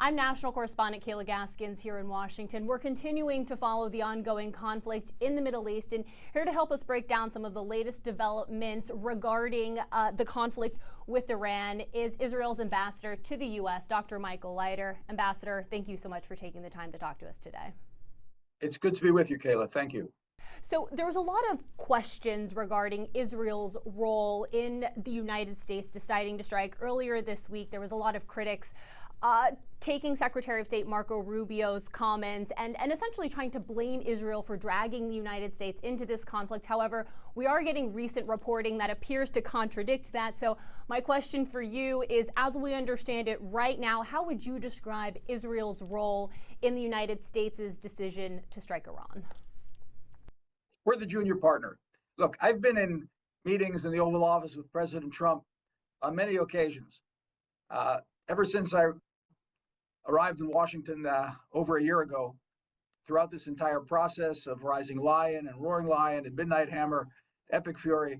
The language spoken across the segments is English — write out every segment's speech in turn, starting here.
I'm national correspondent Kayla Gaskins here in Washington. We're continuing to follow the ongoing conflict in the Middle East, and here to help us break down some of the latest developments regarding the conflict with Iran is Israel's ambassador to the U.S., Dr. Michael Leiter. Ambassador, thank you so much for taking the time to talk to us today. It's good to be with you, Kayla. Thank you. So there was a lot of questions regarding Israel's role in the United States deciding to strike. Earlier this week, there was a lot of critics taking Secretary of State Marco Rubio's comments and essentially trying to blame Israel for dragging the United States into this conflict. However, we are getting recent reporting that appears to contradict that. So my question for you is, as we understand it right now, how would you describe Israel's role in the United States' decision to strike Iran? We're the junior partner. Look, I've been in meetings in the Oval Office with President Trump on many occasions. Ever since I arrived in Washington over a year ago, throughout this entire process of Rising Lion and Roaring Lion and Midnight Hammer, Epic Fury.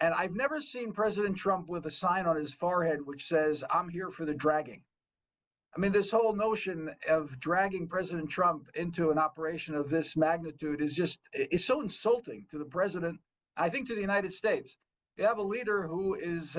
And I've never seen President Trump with a sign on his forehead which says, "I'm here for the dragging." I mean, this whole notion of dragging President Trump into an operation of this magnitude is so insulting to the president, I think to the United States. You have a leader who is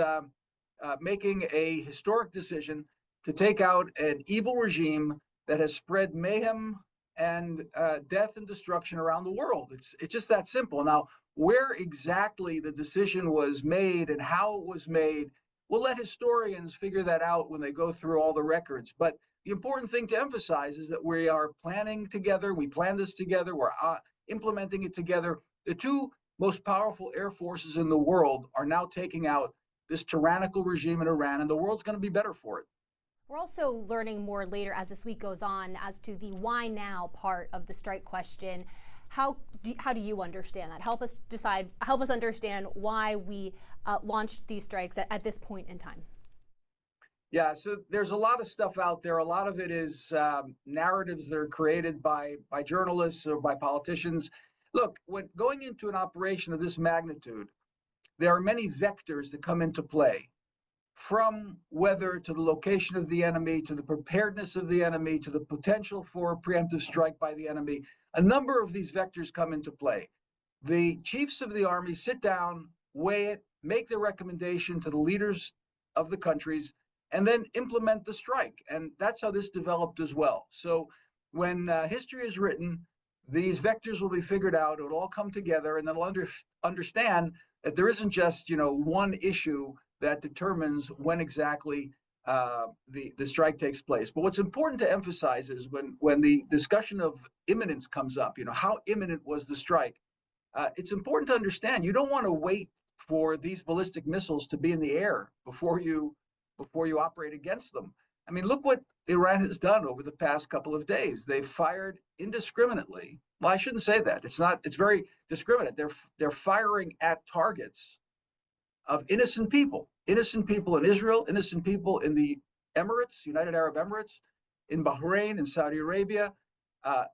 making a historic decision to take out an evil regime that has spread mayhem and death and destruction around the world. It's just that simple. Now, where exactly the decision was made and how it was made, we'll let historians figure that out when they go through all the records. But the important thing to emphasize is that we are planning together. We planned this together. We're implementing it together. The two most powerful air forces in the world are now taking out this tyrannical regime in Iran, and the world's going to be better for it. We're also learning more later as this week goes on as to the why now part of the strike question. How do you understand that? Help us understand why we launched these strikes at this point in time. Yeah, so there's a lot of stuff out there. A lot of it is narratives that are created by journalists or by politicians. Look, when going into an operation of this magnitude, there are many vectors that come into play, from weather to the location of the enemy, to the preparedness of the enemy, to the potential for a preemptive strike by the enemy. A number of these vectors come into play. The chiefs of the army sit down, weigh it, make their recommendation to the leaders of the countries, and then implement the strike. And that's how this developed as well. So when history is written, these vectors will be figured out. It'll all come together, and then we'll understand that there isn't just one issue that determines when exactly the strike takes place. But what's important to emphasize is when the discussion of imminence comes up, how imminent was the strike? It's important to understand you don't want to wait for these ballistic missiles to be in the air before you operate against them. I mean, look what Iran has done over the past couple of days. They've fired indiscriminately. Well, I shouldn't say that. It's very discriminate. They're firing at targets of innocent people in Israel, innocent people in the Emirates, United Arab Emirates, in Bahrain, in Saudi Arabia,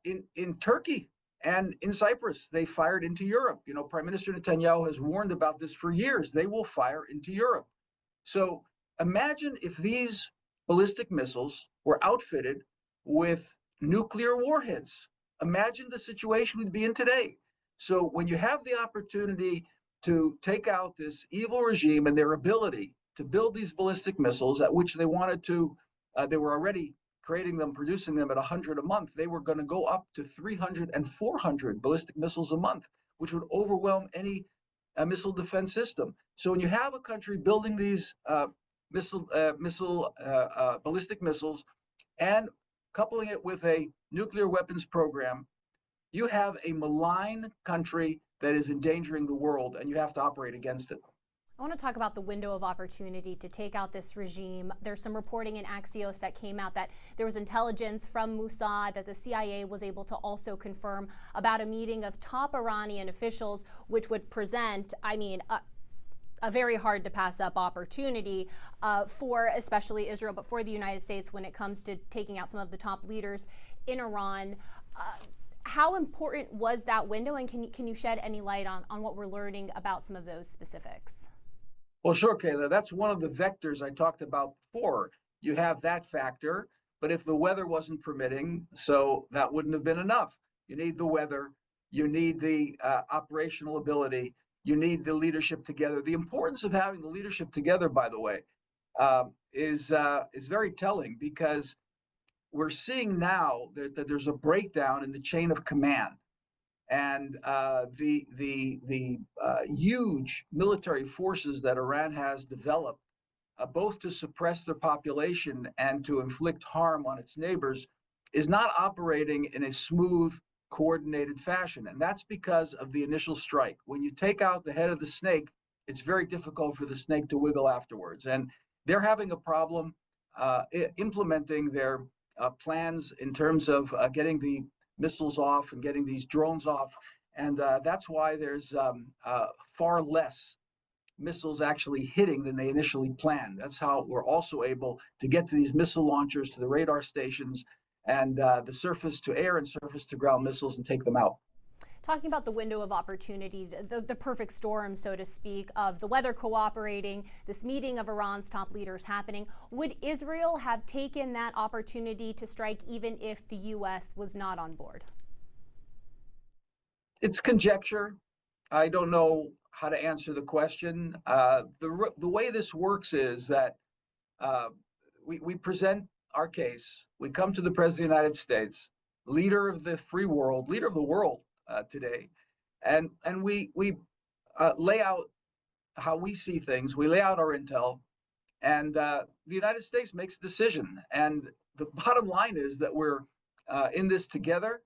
in Turkey, and in Cyprus. They fired into Europe. Prime Minister Netanyahu has warned about this for years. They will fire into Europe. So imagine if these ballistic missiles were outfitted with nuclear warheads. Imagine the situation we'd be in today. So when you have the opportunity to take out this evil regime and their ability to build these ballistic missiles, at which they wanted to, they were already creating them, producing them at 100 a month. They were going to go up to 300 and 400 ballistic missiles a month, which would overwhelm any missile defense system. So when you have a country building these ballistic missiles and coupling it with a nuclear weapons program, you have a malign country that is endangering the world, and you have to operate against it. I want to talk about the window of opportunity to take out this regime. There's some reporting in Axios that came out that there was intelligence from Mossad that the CIA was able to also confirm about a meeting of top Iranian officials, which would present, a very hard to pass up opportunity for especially Israel, but for the United States when it comes to taking out some of the top leaders in Iran. How important was that window, and can you shed any light on what we're learning about some of those specifics? Well, sure, Kayla. That's one of the vectors I talked about before. You have that factor. but if the weather wasn't permitting, so that wouldn't have been enough. You need the weather, you need the operational ability, you need the leadership together. The importance of having the leadership together, by the way, is very telling, because we're seeing now that there's a breakdown in the chain of command, and the huge military forces that Iran has developed, both to suppress their population and to inflict harm on its neighbors, is not operating in a smooth, coordinated fashion. And that's because of the initial strike. When you take out the head of the snake, it's very difficult for the snake to wiggle afterwards. And they're having a problem implementing their plans in terms of getting the missiles off and getting these drones off. And that's why there's far less missiles actually hitting than they initially planned. That's how we're also able to get to these missile launchers, to the radar stations, and the surface to air and surface to ground missiles, and take them out. Talking about the window of opportunity, the perfect storm, so to speak, of the weather cooperating, this meeting of Iran's top leaders happening, would Israel have taken that opportunity to strike even if the U.S. was not on board? It's conjecture. I don't know how to answer the question. The way this works is that we present our case, we come to the President of the United States, leader of the free world, leader of the world today, and we lay out how we see things, we lay out our intel, and the United States makes a decision. And the bottom line is that we're in this together.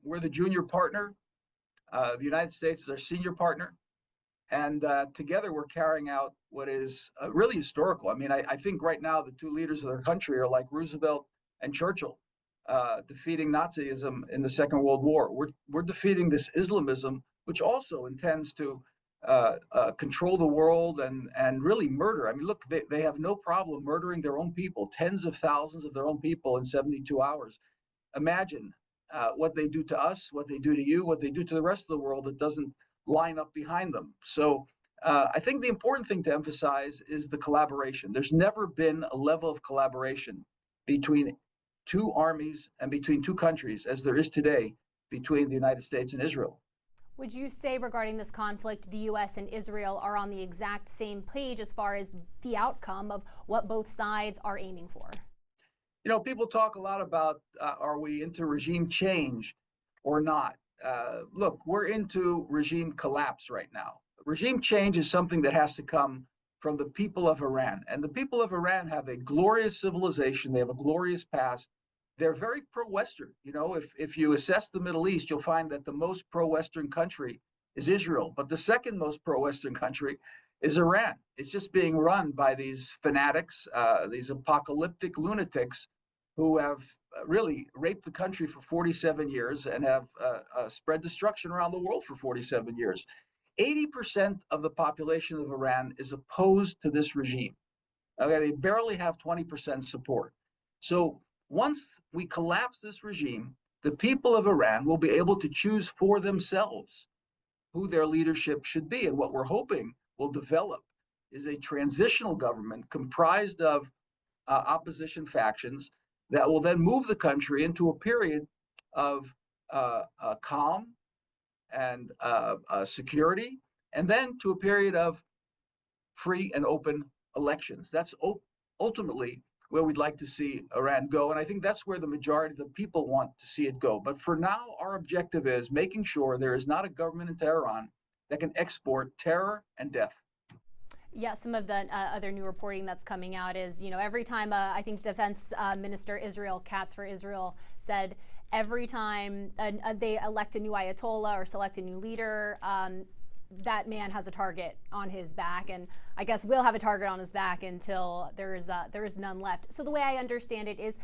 We're the junior partner. The United States is our senior partner. And together we're carrying out what is really historical. I mean, I think right now the two leaders of their country are like Roosevelt and Churchill, defeating Nazism in the Second World War. We're defeating this Islamism, which also intends to control the world and really murder. I mean, look, they have no problem murdering their own people, tens of thousands of their own people in 72 hours. Imagine what they do to us, what they do to you, what they do to the rest of the world that doesn't line up behind them. So I think the important thing to emphasize is the collaboration. There's never been a level of collaboration between two armies and between two countries as there is today between the United States and Israel. Would you say regarding this conflict, the U.S. and Israel are on the exact same page as far as the outcome of what both sides are aiming for? You know, people talk a lot about are we into regime change or not? Look, we're into regime collapse right now. Regime change is something that has to come from the people of Iran. And the people of Iran have a glorious civilization. They have a glorious past. They're very pro-Western. You know, if you assess the Middle East, you'll find that the most pro-Western country is Israel. But the second most pro-Western country is Iran. It's just being run by these fanatics, these apocalyptic lunatics who have really raped the country for 47 years and have spread destruction around the world for 47 years. 80% of the population of Iran is opposed to this regime. Okay, they barely have 20% support. So once we collapse this regime, the people of Iran will be able to choose for themselves who their leadership should be. And what we're hoping will develop is a transitional government comprised of opposition factions that will then move the country into a period of calm and security, and then to a period of free and open elections. That's ultimately where we'd like to see Iran go. And I think that's where the majority of the people want to see it go. But for now, our objective is making sure there is not a government in Tehran that can export terror and death. Yeah, some of the other new reporting that's coming out is, you know, every time I think Defense Minister Israel Katz for Israel said every time they elect a new Ayatollah or select a new leader, that man has a target on his back, and I guess we'll have a target on his back until there is none left. So the way I understand it is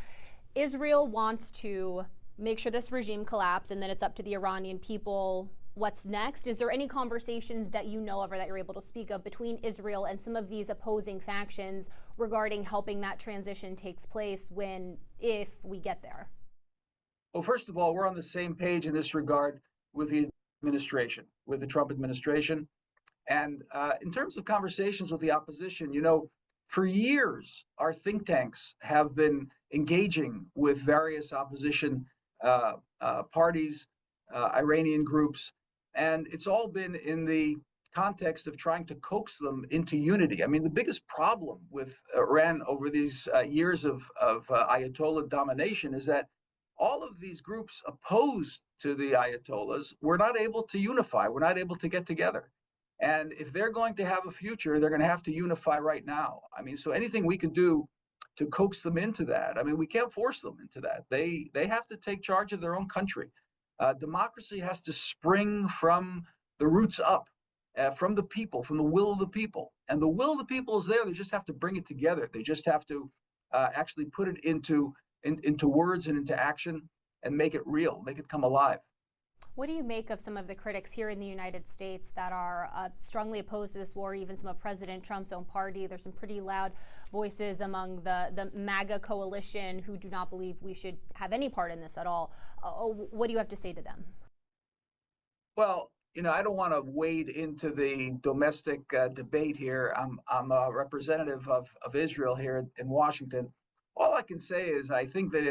Israel wants to make sure this regime collapses, and then it's up to the Iranian people what's next. Is there any conversations that you know of or that you're able to speak of between Israel and some of these opposing factions regarding helping that transition takes place if we get there? Well, first of all, we're on the same page in this regard with the administration, with the Trump administration. And in terms of conversations with the opposition, you know, For years, our think tanks have been engaging with various opposition parties, Iranian groups, and it's all been in the context of trying to coax them into unity. I mean, the biggest problem with Iran over these years of Ayatollah domination is that all of these groups opposed to the Ayatollahs were not able to unify, were not able to get together. And if they're going to have a future, they're going to have to unify right now. I mean, so anything we can do to coax them into that, I mean, we can't force them into that. They have to take charge of their own country. Democracy has to spring from the roots up, from the people, from the will of the people. And the will of the people is there. They just have to bring it together. They just have to actually put it into words and into action and make it real, make it come alive. What do you make of some of the critics here in the United States that are strongly opposed to this war, even some of President Trump's own party? There's some pretty loud voices among the MAGA coalition who do not believe we should have any part in this at all. What do you have to say to them? Well, you know, I don't want to wade into the domestic debate here. I'm a representative of Israel here in Washington. All I can say is I think that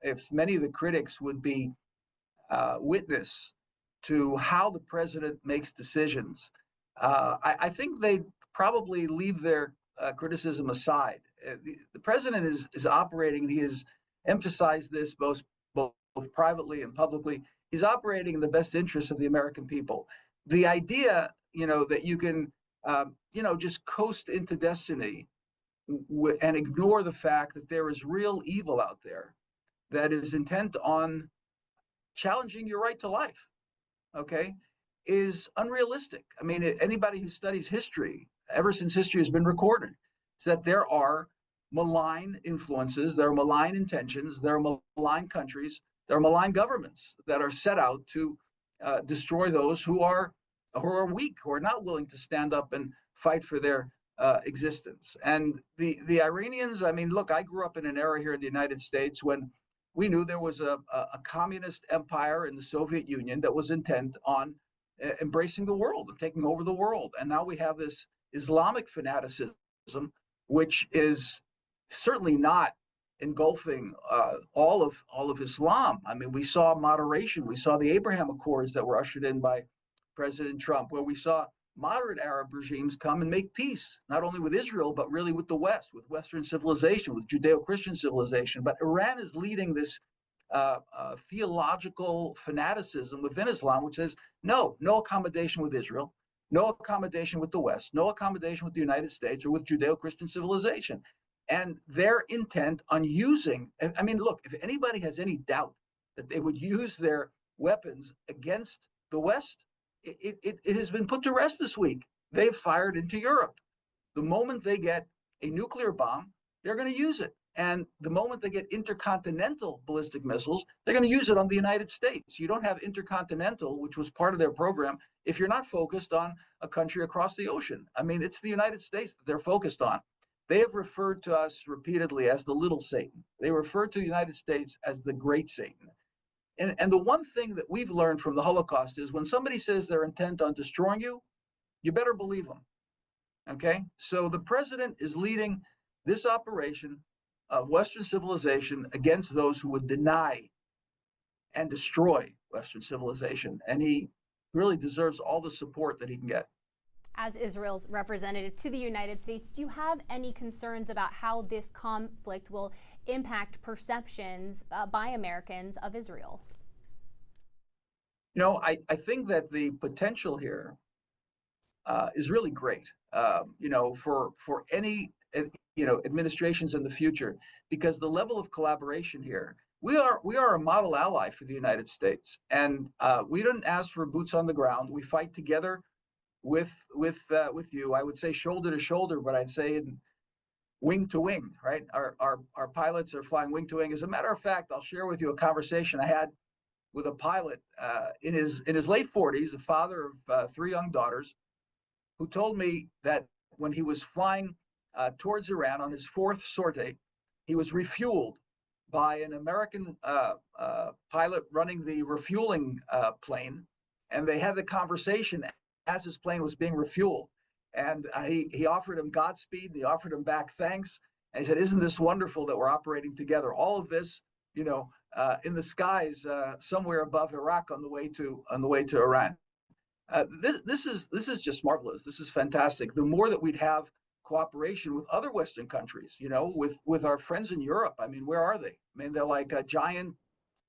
if many of the critics would be witness to how the president makes decisions, I think they'd probably leave their criticism aside. The president is operating, and he has emphasized this both privately and publicly. He's operating in the best interest of the American people. The idea, you know, that you can, just coast into destiny and ignore the fact that there is real evil out there that is intent on challenging your right to life, okay, is unrealistic. I mean, anybody who studies history, ever since history has been recorded, is that there are malign influences, there are malign intentions, there are malign countries, there are malign governments that are set out to destroy those who are weak, who are not willing to stand up and fight for their existence. And the Iranians, I mean, look, I grew up in an era here in the United States when we knew there was a communist empire in the Soviet Union that was intent on embracing the world and taking over the world. And now we have this Islamic fanaticism, which is certainly not engulfing all of Islam. I mean, we saw moderation. We saw the Abraham Accords that were ushered in by President Trump, where we saw moderate Arab regimes come and make peace, not only with Israel, but really with the West, with Western civilization, with Judeo-Christian civilization. But Iran is leading this theological fanaticism within Islam, which says, no accommodation with Israel, no accommodation with the West, no accommodation with the United States or with Judeo-Christian civilization. And their intent on using, I mean, look, if anybody has any doubt that they would use their weapons against the West, it has been put to rest this week. They've fired into Europe. The moment they get a nuclear bomb, they're going to use it. And the moment they get intercontinental ballistic missiles, they're going to use it on the United States. You don't have intercontinental, which was part of their program, if you're not focused on a country across the ocean. I mean, it's the United States that they're focused on. They have referred to us repeatedly as the little Satan. They refer to the United States as the great Satan. And the one thing that we've learned from the Holocaust is when somebody says they're intent on destroying you, you better believe them. Okay? So the president is leading this operation of Western civilization against those who would deny and destroy Western civilization. And he really deserves all the support that he can get. As Israel's representative to the United States, do you have any concerns about how this conflict will impact perceptions by Americans of Israel? You know, I think that the potential here is really great, for any, administrations in the future, because the level of collaboration here, we are a model ally for the United States. And we didn't ask for boots on the ground. We fight together with you. I would say shoulder to shoulder, but I'd say in wing to wing, right? Our pilots are flying wing to wing. As a matter of fact, I'll share with you a conversation I had with a pilot in his late 40s, a father of 3 young daughters, who told me that when he was flying towards Iran on his 4th sortie, he was refueled by an American pilot running the refueling plane, and they had the conversation as his plane was being refueled. And he offered him Godspeed. He offered him back thanks. And he said, "Isn't this wonderful that we're operating together? All of this, in the skies somewhere above Iraq on the way to Iran." This is just marvelous. This is fantastic. The more that we'd have cooperation with other Western countries, with our friends in Europe. I mean, where are they? I mean, they're like a giant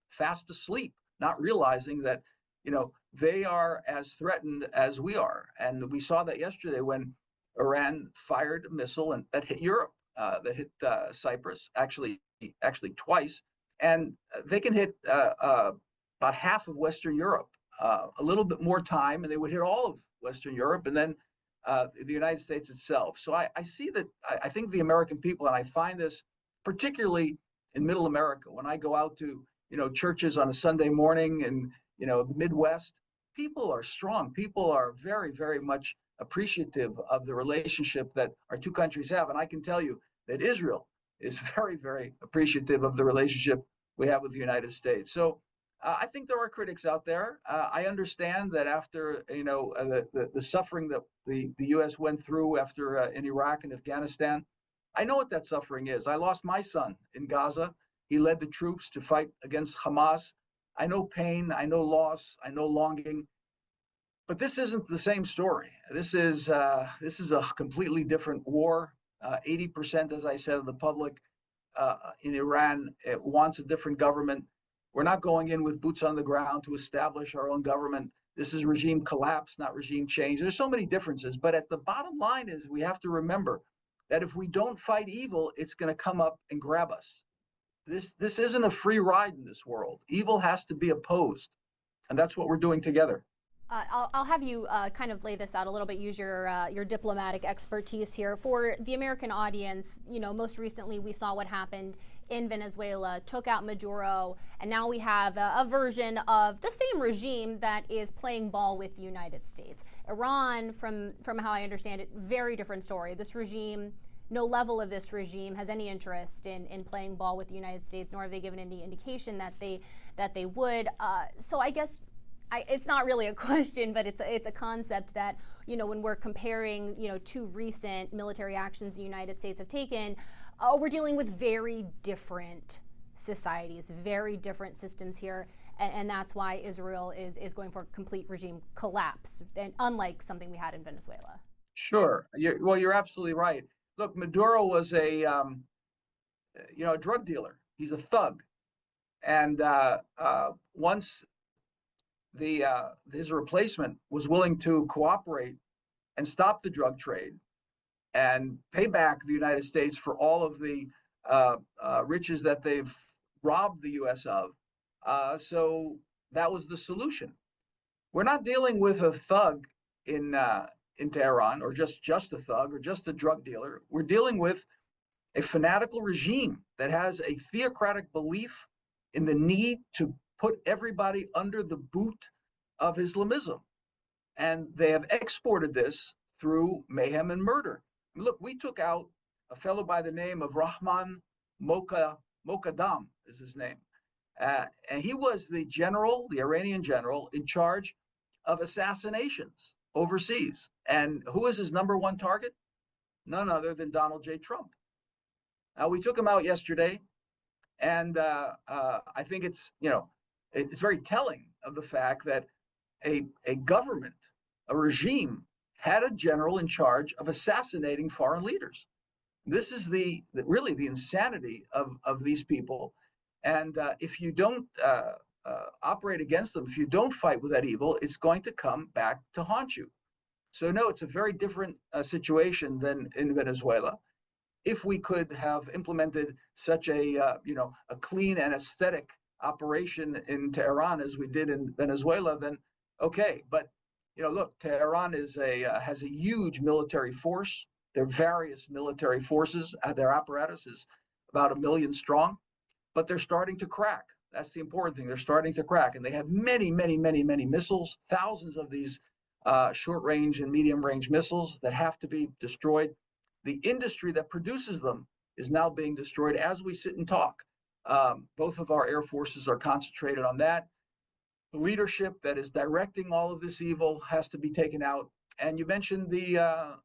fast asleep, not realizing that, they are as threatened as we are. And we saw that yesterday when Iran fired a missile and that hit Europe, that hit Cyprus, actually twice. And they can hit about half of Western Europe, a little bit more time, and they would hit all of Western Europe, and then the United States itself. So I see that. I think the American people, and I find this particularly in Middle America, when I go out to churches on a Sunday morning in the Midwest, people are strong. People are very, very much appreciative of the relationship that our two countries have, and I can tell you that Israel is very, very appreciative of the relationship we have with the United States. So I think there are critics out there. I understand that after the suffering that the U.S. went through after in Iraq and Afghanistan, I know what that suffering is. I lost my son in Gaza. He led the troops to fight against Hamas. I know pain. I know loss. I know longing. But this isn't the same story. This is a completely different war. 80%, as I said, of the public in Iran wants a different government. We're not going in with boots on the ground to establish our own government. This is regime collapse, not regime change. There's so many differences, but at the bottom line is we have to remember that if we don't fight evil, it's going to come up and grab us. This isn't a free ride in this world. Evil has to be opposed, and that's what we're doing together. I'll have you kind of lay this out a little bit, use your diplomatic expertise here. For the American audience, most recently we saw what happened in Venezuela, took out Maduro, and now we have a version of the same regime that is playing ball with the United States. Iran, from how I understand it, very different story. This regime, no level of this regime has any interest in playing ball with the United States, nor have they given any indication that they would. So I guess it's not really a question, but it's a concept that, when we're comparing, two recent military actions the United States have taken, we're dealing with very different societies, very different systems here, and that's why Israel is going for complete regime collapse, and unlike something we had in Venezuela. Sure. You're absolutely right. Look, Maduro was a drug dealer. He's a thug, and once his replacement was willing to cooperate and stop the drug trade and pay back the United States for all of the riches that they've robbed the U.S. of. So that was the solution. We're not dealing with a thug in Tehran, or just a thug, or just a drug dealer. We're dealing with a fanatical regime that has a theocratic belief in the need to put everybody under the boot of Islamism. And they have exported this through mayhem and murder. Look, we took out a fellow by the name of Rahman Mokaddam is his name. And he was the Iranian general in charge of assassinations overseas. And who is his number one target? None other than Donald J. Trump. Now, we took him out yesterday, and I think it's very telling of the fact that a government, a regime, had a general in charge of assassinating foreign leaders. This is really the insanity of these people. And if you don't operate against them, if you don't fight with that evil, it's going to come back to haunt you. So no, it's a very different situation than in Venezuela. If we could have implemented such a clean and aesthetic operation in Tehran as we did in Venezuela, then okay. But look, Tehran has a huge military force. There are various military forces. Their apparatus is about 1 million strong, but they're starting to crack. That's the important thing. They're starting to crack, and they have many, many, many, many missiles, thousands of these short-range and medium-range missiles that have to be destroyed. The industry that produces them is now being destroyed as we sit and talk. Both of our air forces are concentrated on that. The leadership that is directing all of this evil has to be taken out. And you mentioned the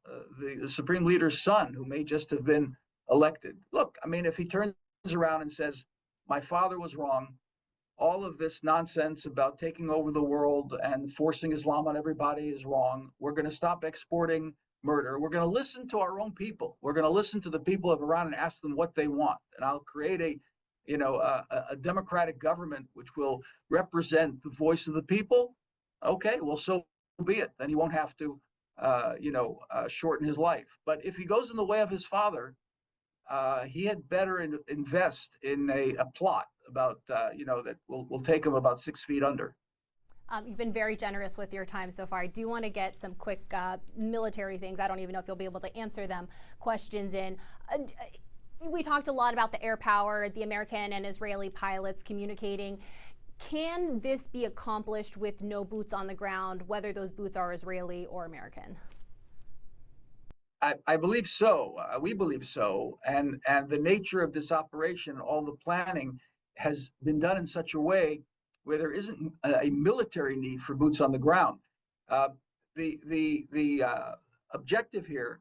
Supreme Leader's son, who may just have been elected. Look, I mean, if he turns around and says, my father was wrong, all of this nonsense about taking over the world and forcing Islam on everybody is wrong. We're going to stop exporting murder. We're going to listen to our own people. We're going to listen to the people of Iran and ask them what they want. And I'll create a democratic government which will represent the voice of the people. Okay, well, so be it. Then he won't have to, shorten his life. But if he goes in the way of his father, he had better invest in a plot about, that will take him about 6 feet under. You've been very generous with your time so far. I do want to get some quick military things. I don't even know if you'll be able to answer them. Questions in. We talked a lot about the air power, the American and Israeli pilots communicating. Can this be accomplished with no boots on the ground, whether those boots are Israeli or American? I believe so. We believe so. And the nature of this operation, all the planning has been done in such a way where there isn't a military need for boots on the ground. The objective here,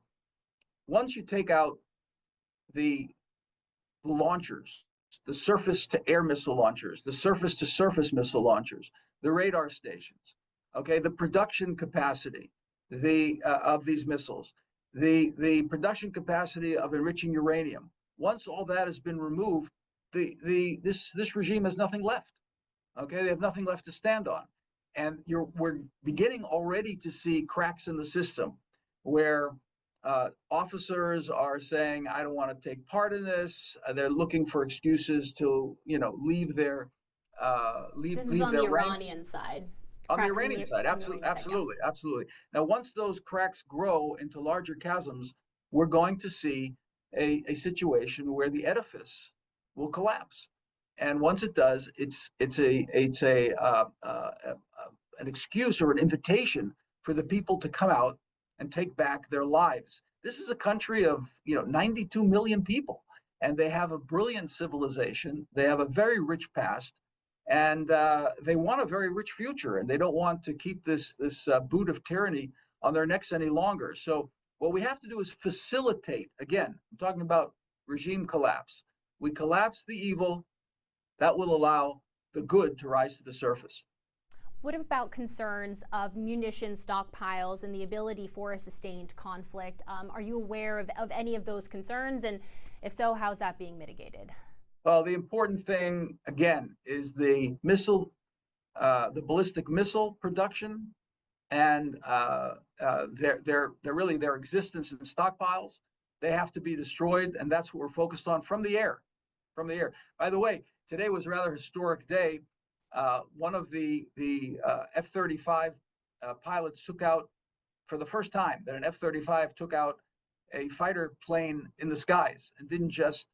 once you take out the launchers, the surface-to-air missile launchers, the surface-to-surface missile launchers, the radar stations, okay, the production capacity of these missiles, the production capacity of enriching uranium. Once all that has been removed, this regime has nothing left. Okay, they have nothing left to stand on, and we're beginning already to see cracks in the system, where officers are saying, "I don't want to take part in this." They're looking for excuses to, leave their This is on the Iranian side. On the Iranian side, absolutely. Now, once those cracks grow into larger chasms, we're going to see a situation where the edifice will collapse. And once it does, it's an excuse or an invitation for the people to come out and take back their lives. This is a country of 92 million people, and they have a brilliant civilization. They have a very rich past, and they want a very rich future, and they don't want to keep this boot of tyranny on their necks any longer. So what we have to do is facilitate. Again, I'm talking about regime collapse. We collapse the evil. That will allow the good to rise to the surface. What about concerns of munition stockpiles and the ability for a sustained conflict? Are you aware of any of those concerns? And if so, how's that being mitigated? Well, the important thing, again, is the ballistic missile production and their existence in stockpiles. They have to be destroyed, and that's what we're focused on from the air. By the way, today was a rather historic day. One of the F-35 pilots took out, for the first time that an F-35 took out a fighter plane in the skies and didn't just,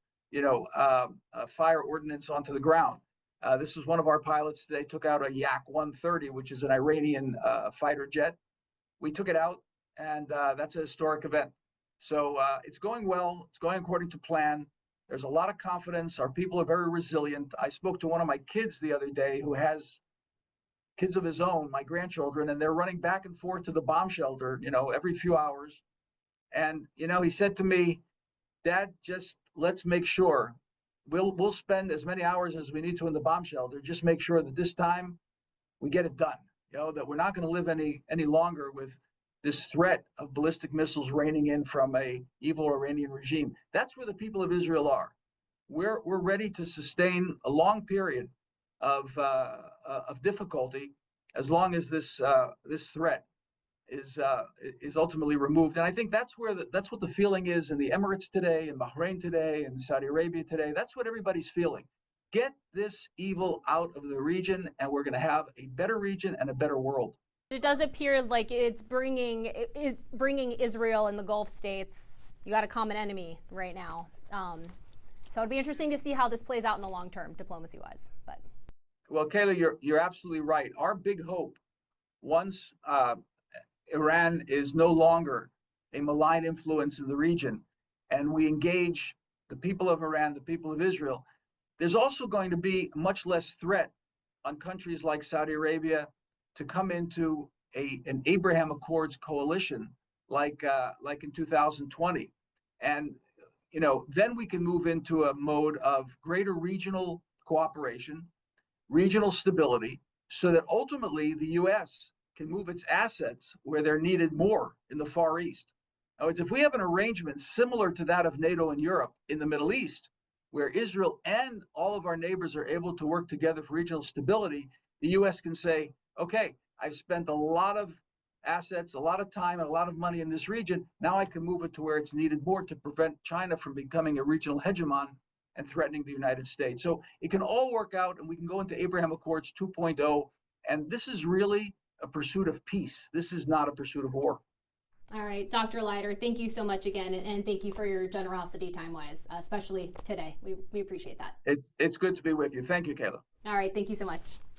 fire ordnance onto the ground. This was one of our pilots. They took out a Yak-130, which is an Iranian fighter jet. We took it out, and that's a historic event. So it's going well. It's going according to plan. There's a lot of confidence. Our people are very resilient. I spoke to one of my kids the other day who has kids of his own, my grandchildren, and they're running back and forth to the bomb shelter, every few hours. And, he said to me, "Dad, just let's make sure we'll spend as many hours as we need to in the bomb shelter. Just make sure that this time we get it done, that we're not going to live any longer with this threat of ballistic missiles raining in from a evil Iranian regime." That's where the people of Israel are. We're ready to sustain a long period of difficulty as long as this threat is ultimately removed. And I think that's what the feeling is in the Emirates today, in Bahrain today, in Saudi Arabia today. That's what everybody's feeling. Get this evil out of the region, and we're going to have a better region and a better world. It does appear like it's bringing Israel and the Gulf states. You got a common enemy right now. So it'd be interesting to see how this plays out in the long term, diplomacy-wise. But well, Kayla, you're absolutely right. Our big hope, once Iran is no longer a malign influence in the region, and we engage the people of Iran, the people of Israel, there's also going to be much less threat on countries like Saudi Arabia to come into an Abraham Accords coalition like in 2020, and then we can move into a mode of greater regional cooperation, regional stability, so that ultimately the U.S. can move its assets where they're needed more in the Far East. In other words, if we have an arrangement similar to that of NATO and Europe in the Middle East, where Israel and all of our neighbors are able to work together for regional stability, the U.S. can say, okay, I've spent a lot of assets, a lot of time, and a lot of money in this region. Now I can move it to where it's needed more to prevent China from becoming a regional hegemon and threatening the United States. So it can all work out, and we can go into Abraham Accords 2.0. And this is really a pursuit of peace. This is not a pursuit of war. All right, Dr. Leiter, thank you so much again, and thank you for your generosity time-wise, especially today. We appreciate that. It's good to be with you. Thank you, Kayla. All right, thank you so much.